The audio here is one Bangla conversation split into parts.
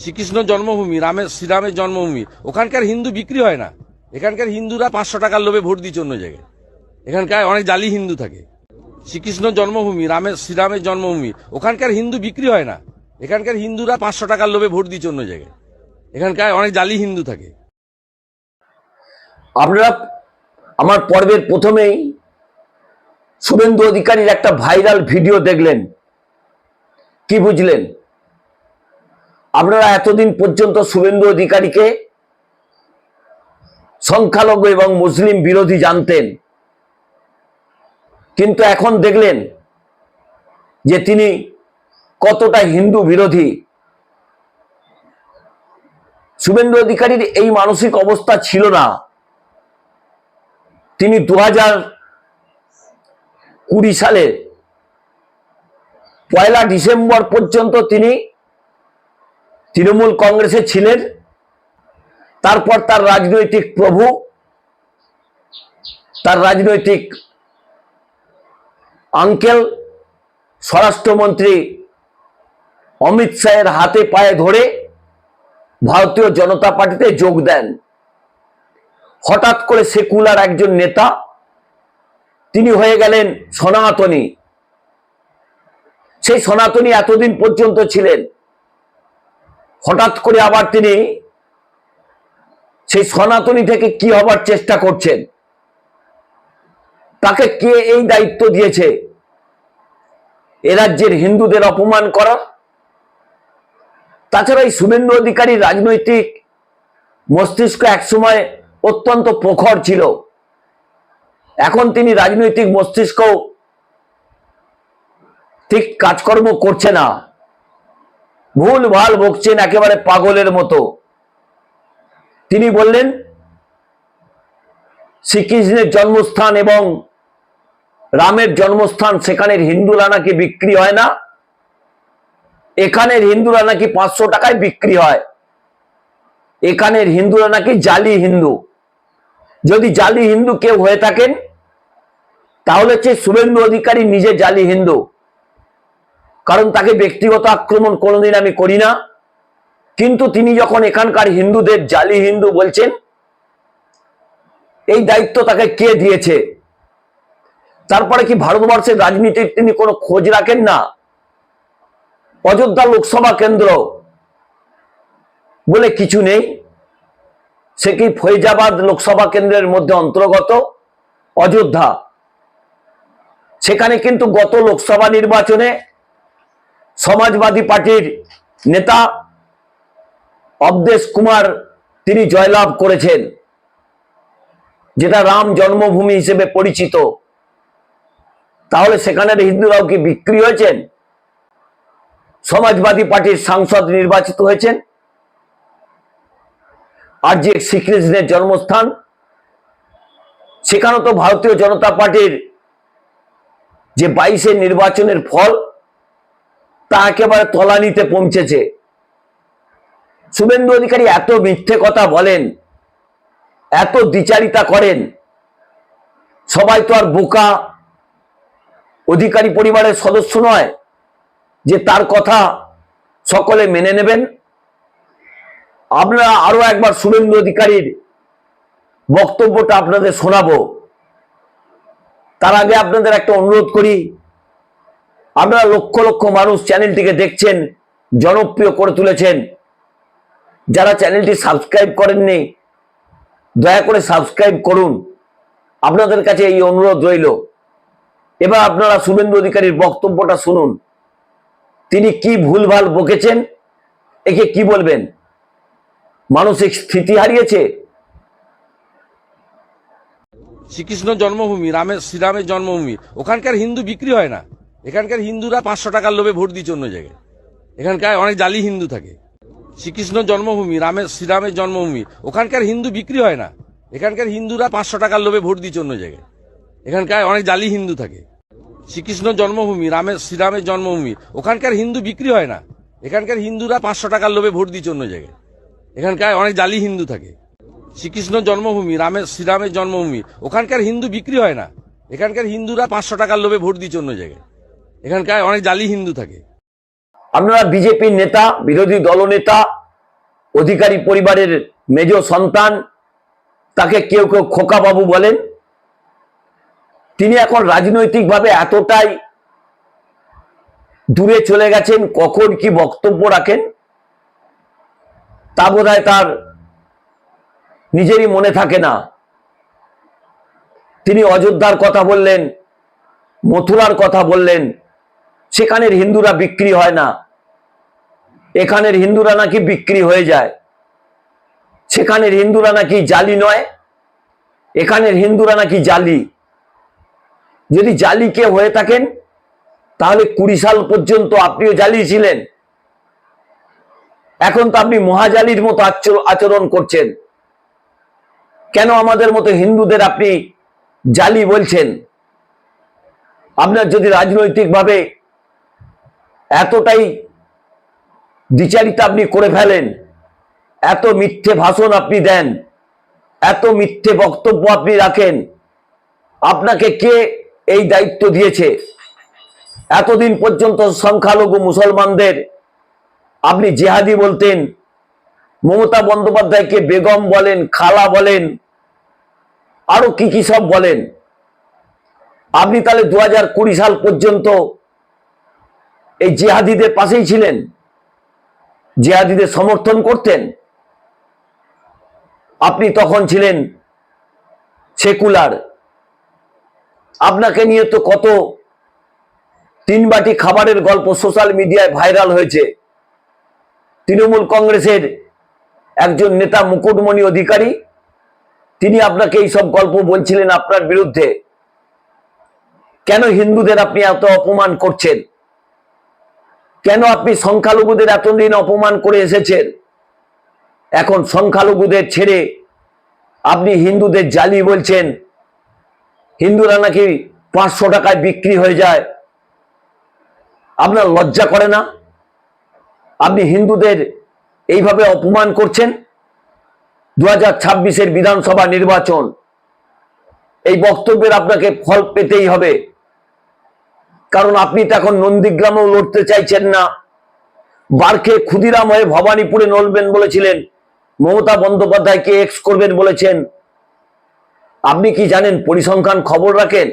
শ্রীকৃষ্ণ জন্মভূমি, শ্রীরামের জন্মভূমি, ওখানকার হিন্দু বিক্রি হয় না। এখানকার হিন্দুরা 500 টাকার লোভে ভোট দিচ্ছে অন্য জায়গায়। এখানকার অনেক জালি হিন্দু থাকে। শ্রীকৃষ্ণ জন্মভূমি, শ্রীরামের জন্মভূমি, ওখানকার হিন্দু বিক্রি হয় না। এখানকার হিন্দুরা 500 টাকার লোভে ভোট দিচ্ছে অন্য জায়গায়। এখানকার অনেক জালি হিন্দু থাকে। আপনারা আমার পর্বের প্রথমেই শুভেন্দু অধিকারীর একটা ভাইরাল ভিডিও দেখলেন, কি বুঝলেন? আপনারা এতদিন পর্যন্ত শুভেন্দু অধিকারীকে সংখ্যালঘু এবং মুসলিম বিরোধী জানতেন, কিন্তু এখন দেখলেন যে তিনি কতটা হিন্দু বিরোধী। শুভেন্দু অধিকারীর এই মানসিক অবস্থা ছিল না। তিনি 2020 সালে 1 ডিসেম্বর পর্যন্ত তিনি তৃণমূল কংগ্রেসে ছিলেন। তারপর তার রাজনৈতিক প্রভু, তার রাজনৈতিক আঙ্কেল স্বরাষ্ট্রমন্ত্রী অমিত শাহের হাতে পায়ে ধরে ভারতীয় জনতা পার্টিতে যোগ দেন। হঠাৎ করে সেকুলার একজন নেতা তিনি হয়ে গেলেন সনাতনী। সেই সনাতনী এতদিন পর্যন্ত ছিলেন, হঠাৎ করে আবার তিনি সেই সনাতনী থেকে কি হবার চেষ্টা করছেন? তাকে কে এই দায়িত্ব দিয়েছে এ রাজ্যের হিন্দুদের অপমান করার? তাছাড়া এই শুভেন্দু অধিকারী রাজনৈতিক মস্তিষ্ক একসময় অত্যন্ত প্রখর ছিল, এখন তিনি রাজনৈতিক মস্তিষ্ক ঠিক কাজকর্ম করছে না, ভুল ভাল বকছেন একেবারে পাগলের মতো। তিনি বললেন শ্রীকৃষ্ণের জন্মস্থান এবং রামের জন্মস্থান, সেখানের হিন্দুরা নাকি বিক্রি হয় না, এখানের হিন্দুরা নাকি 500 টাকায় বিক্রি হয়। এখানের হিন্দুরা নাকি জালি হিন্দু। যদি জালি হিন্দু কেউ হয়ে থাকেন তাহলে হচ্ছে শুভেন্দু অধিকারী নিজে জালি হিন্দু, কারণ তাকে ব্যক্তিগত আক্রমণ কোনোদিন আমি করি না, কিন্তু তিনি যখন এখানকার হিন্দুদের জালি হিন্দু বলছেন, এই দায়িত্ব তাকে কে দিয়েছে? তারপরে কি ভারতবর্ষের রাজনীতির তিনি কোনো খোঁজ রাখেন না? অযোধ্যা লোকসভা কেন্দ্র বলে কিছু নেই, সে কি ফৈজাবাদ লোকসভা কেন্দ্রের মধ্যে অন্তর্গত অযোধ্যা? সেখানে কিন্তু গত লোকসভা নির্বাচনে সমাজবাদী পার্টির নেতা অবদেশ কুমার তিনি জয়লাভ করেছেন, যেটা রাম জন্মভূমি হিসেবে পরিচিত। তাহলে সেখানের হিন্দুরাও কি বিক্রি হয়েছেন? সমাজবাদী পার্টির সাংসদ নির্বাচিত হয়েছেন। আর যে শ্রীকৃষ্ণের জন্মস্থান, সেখানে তো ভারতীয় জনতা পার্টির যে 22 নির্বাচনের ফল তা একেবারে তলানিতে পৌঁছেছে। শুভেন্দু অধিকারী এত মিথ্যে কথা বলেন, এত দ্বিচারিতা করেন, সবাই তো আর বোকা অধিকারী পরিবারের সদস্য নয় যে তার কথা সকলে মেনে নেবেন। আপনারা আরো একবার শুভেন্দু অধিকারীর বক্তব্যটা আপনাদের শোনাবো। তার আগে আপনাদের একটা অনুরোধ করি, আপনারা লক্ষ লক্ষ মানুষ চ্যানেলটিকে দেখছেন, জনপ্রিয় করে তুলেছেন। যারা চ্যানেলটি সাবস্ক্রাইব করেননি দয়া করে সাবস্ক্রাইব করুন, আপনাদের কাছে এই অনুরোধ রইল। এবার আপনারা শুভেন্দু অধিকারীর বক্তব্যটা শুনুন, তিনি কি ভুলভাল বকেছেন, একে কি বলবেন? মানসিক স্থিতি হারিয়েছে? শ্রীকৃষ্ণ জন্মভূমি, শ্রীরামের জন্মভূমি, ওখানকার হিন্দু বিক্রি হয় না। এখানকার হিন্দুরা 500 টাকার লোভে ভোট দিচ্ছে অন্য জায়গায়। এখানকার অনেক জালি হিন্দু থাকে। শ্রীকৃষ্ণ জন্মভূমি, শ্রীরামের জন্মভূমি, ওখানকার হিন্দু বিক্রি হয় না। এখানকার হিন্দুরা 500 টাকার লোভে ভোট দিচ্ছে অন্য জায়গায়। এখানকার অনেক জালি হিন্দু থাকে। শ্রীকৃষ্ণ জন্মভূমি, শ্রীরামের জন্মভূমি, ওখানকার হিন্দু বিক্রি হয় না। এখানকার হিন্দুরা 500 টাকার লোভে ভোট দিচ্ছে অন্য জায়গায়। এখানকার অনেক জালি হিন্দু থাকে। শ্রীকৃষ্ণ জন্মভূমি, শ্রীরামের জন্মভূমি, ওখানকার হিন্দু বিক্রি হয় না। এখানকার হিন্দুরা 500 টাকার লোভে ভোট দিচ্ছে অন্য জায়গায়। এখানকার অনেক জালি হিন্দু থাকে। আপনারা বিজেপির নেতা, বিরোধী দলনেতা অধিকারী পরিবারের মেজ সন্তান, তাকে কেউ কেউ খোকা বাবু বলেন। তিনি এখন রাজনৈতিকভাবে এতটাই দূরে চলে গেছেন, কখন কি বক্তব্য রাখেন তা বোধহয় তার নিজেরই মনে থাকে না। তিনি অযোধ্যার কথা বললেন, মথুরার কথা বললেন, সেখানের হিন্দুরা বিক্রি হয় না, এখানের হিন্দুরা নাকি বিক্রি হয়ে যায়, সেখানের হিন্দুরা নাকি জালি নয়, এখানের হিন্দুরা নাকি জালি। যদি জালি কে হয়ে থাকেন তাহলে 20 সাল পর্যন্ত আপনিও জালি ছিলেন। এখন তো আপনি মহাজালির মতো আচরণ করছেন। কেন আমাদের মতো হিন্দুদের আপনি জালি বলছেন? আপনার যদি রাজনৈতিকভাবে এতটাই দ্বিচারিতা আপনি করে ফেলেন, এত মিথ্যে ভাষণ আপনি দেন, এত মিথ্যে বক্তব্য আপনি রাখেন, আপনাকে কে এই দায়িত্ব দিয়েছে? এতদিন পর্যন্ত সংখ্যালঘু মুসলমানদের আপনি জেহাদি বলতেন, মমতা বন্দ্যোপাধ্যায়কে বেগম বলেন, খালা বলেন, আরো কি কি সব বলেন। আপনি তাহলে 2020 সাল পর্যন্ত এই জেহাদিদের পাশেই ছিলেন, জেহাদিদের সমর্থন করতেন। আপনি তখন ছিলেন সেকুলার। আপনাকে নিয়ে তো কত 3 বাটি খাবারের গল্প সোশ্যাল মিডিয়ায় ভাইরাল হয়েছে। তৃণমূল কংগ্রেসের একজন নেতা মুকুটমণি অধিকারী, তিনি আপনাকে এই সব গল্প বলছিলেন আপনার বিরুদ্ধে। কেন হিন্দুদের আপনি এত অপমান করছেন? কেন আপনি সংখ্যালঘুদের এতদিন অপমান করে এসেছেন? এখন সংখ্যালঘুদের ছেড়ে আপনি হিন্দুদের জালি বলছেন, হিন্দুরা নাকি 500 টাকায় বিক্রি হয়ে যায়। আপনার লজ্জা করে না? আপনি হিন্দুদের এইভাবে অপমান করছেন। 2026-এর বিধানসভা নির্বাচন, এই বক্তব্যের আপনাকে ফল পেতেই হবে। কারণ আপনি তো এখন নন্দীগ্রামেও লড়তে চাইছেন না, বারকে ক্ষুদিরাম হয়ে ভবানীপুরে লড়বেন বলেছিলেন, মমতা বন্দ্যোপাধ্যায়কে এক্স করবেন বলেছেন। আপনি কি জানেন, পরিসংখ্যান খবর রাখেন,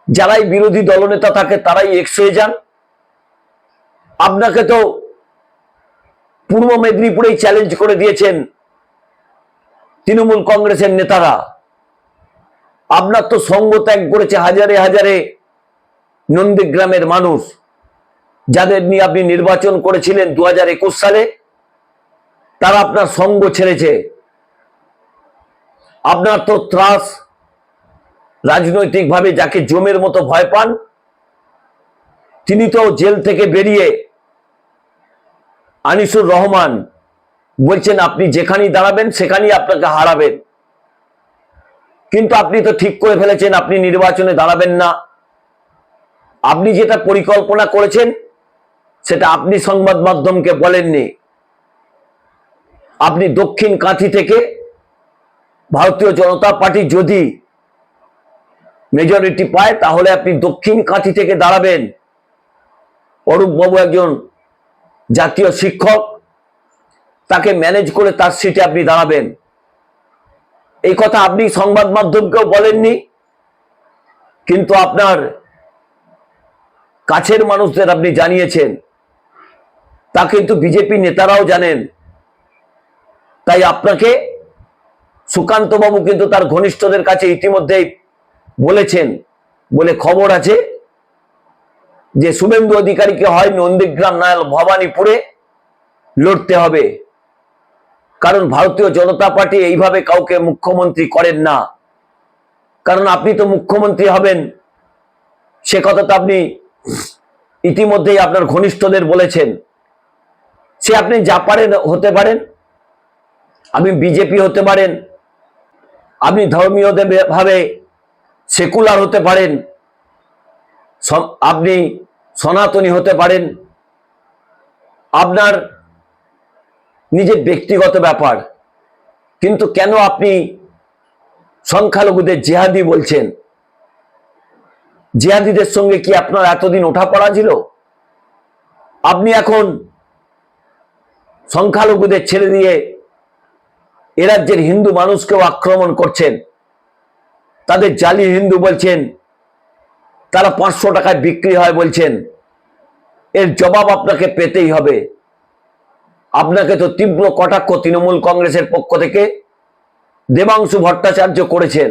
যারাই বিরোধী দলনেতা থাকে তারাই এক্স হয়ে যান। আপনাকে তো পূর্ব মেদিনীপুরেই চ্যালেঞ্জ করে দিয়েছেন তৃণমূল কংগ্রেসের নেতারা। আপনার তো সঙ্গ ত্যাগ করেছে হাজারে হাজারে নন্দীগ্রামের মানুষ, যাদের নিয়ে আপনি নির্বাচন করেছিলেন 2021 সালে, তারা আপনার সঙ্গ ছেড়েছে। আপনার তো ত্রাস, রাজনৈতিকভাবে যাকে জমের মতো ভয় পান, তিনি তো জেল থেকে বেরিয়ে আনিসুর রহমান বলছেন আপনি যেখানেই দাঁড়াবেন সেখানেই আপনাকে হারাবেন। কিন্তু আপনি তো ঠিক করে ফেলেছেন আপনি নির্বাচনে দাঁড়াবেন না। আপনি যেটা পরিকল্পনা করেছেন সেটা আপনি সংবাদ মাধ্যমকে বলেননি। আপনি দক্ষিণ কাঁথি থেকে ভারতীয় জনতা পার্টি যদি মেজরিটি পায় তাহলে আপনি দক্ষিণ কাঁথি থেকে দাঁড়াবেন। অরূপ বাবু একজন জাতীয় শিক্ষক, তাকে ম্যানেজ করে তার সিটে আপনি দাঁড়াবেন। এই কথা আপনি সংবাদ মাধ্যমকেও বলেননি, কিন্তু আপনার কাছের মানুষদের আপনি জানিয়েছেন। তা কিন্তু বিজেপি নেতারাও জানেন। তাই আপনাকে সুকান্ত বাবু কিন্তু তার ঘনিষ্ঠদের কাছে ইতিমধ্যেই বলেছেন বলে খবর আছে যে শুভেন্দু অধিকারীকে হয় নন্দীগ্রাম না ভবানীপুরে লড়তে হবে। কারণ ভারতীয় জনতা পার্টি এইভাবে কাউকে মুখ্যমন্ত্রী করেন না। কারণ আপনি তো মুখ্যমন্ত্রী হবেন, সে কথা তো আপনি ইতিমধ্যেই আপনার ঘনিষ্ঠদের বলেছেন। সে আপনি যা পারেন হতে পারেন, আপনি বিজেপি হতে পারেন, আপনি ধর্মীয় ভাবে সেকুলার হতে পারেন, আপনি সনাতনী হতে পারেন, আপনার নিজের ব্যক্তিগত ব্যাপার। কিন্তু কেন আপনি সংখ্যালঘুদের জেহাদি বলছেন? জেহাদিদের সঙ্গে কি আপনার এতদিন ওঠাপড়া ছিল? আপনি এখন সংখ্যালঘুদের ছেড়ে দিয়ে এ রাজ্যের হিন্দু মানুষকেও আক্রমণ করছেন, তাদের জালি হিন্দু বলছেন, তারা 500 টাকায় বিক্রি হয় বলছেন, এর জবাব আপনাকে পেতেই হবে। আপনাকে তো তীব্র কটাক্ষ তৃণমূল কংগ্রেসের পক্ষ থেকে দেবাংশু ভট্টাচার্য করেছেন।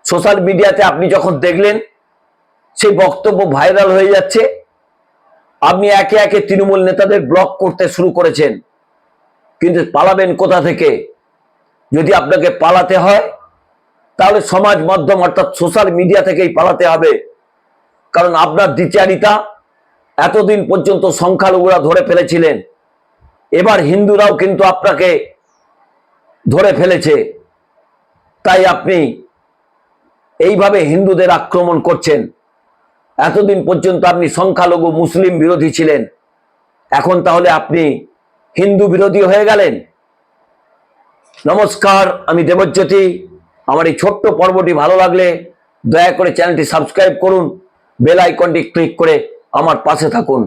সোশ্যাল মিডিয়াতে আপনি যখন দেখলেন সেই বক্তব্য ভাইরাল হয়ে যাচ্ছে, আপনি একে একে তৃণমূল নেতাদের ব্লক করতে শুরু করেছেন। কিন্তু পালাবেন কোথা থেকে? যদি আপনাকে পালাতে হয় তাহলে সমাজ মাধ্যম অর্থাৎ সোশ্যাল মিডিয়া থেকেই পালাতে হবে। কারণ আপনার দ্বিচারিতা এতদিন পর্যন্ত সংখ্যালঘুরা ধরে ফেলেছিলেন, এবার হিন্দুরাও কিন্তু আপনাকে ধরে ফেলেছে। তাই আপনি এইভাবে হিন্দুদের আক্রমণ করছেন। এতদিন পর্যন্ত আপনি সংখ্যালঘু মুসলিম বিরোধী ছিলেন, এখন তাহলে আপনি হিন্দু বিরোধী হয়ে গেলেন। নমস্কার, আমি দেবজ্যোতি। আমার এই ছোট্ট পর্বটি ভালো লাগলে দয়া করে চ্যানেলটি সাবস্ক্রাইব করুন, বেল আইকনটি ক্লিক করে আমার পাশে থাকুন।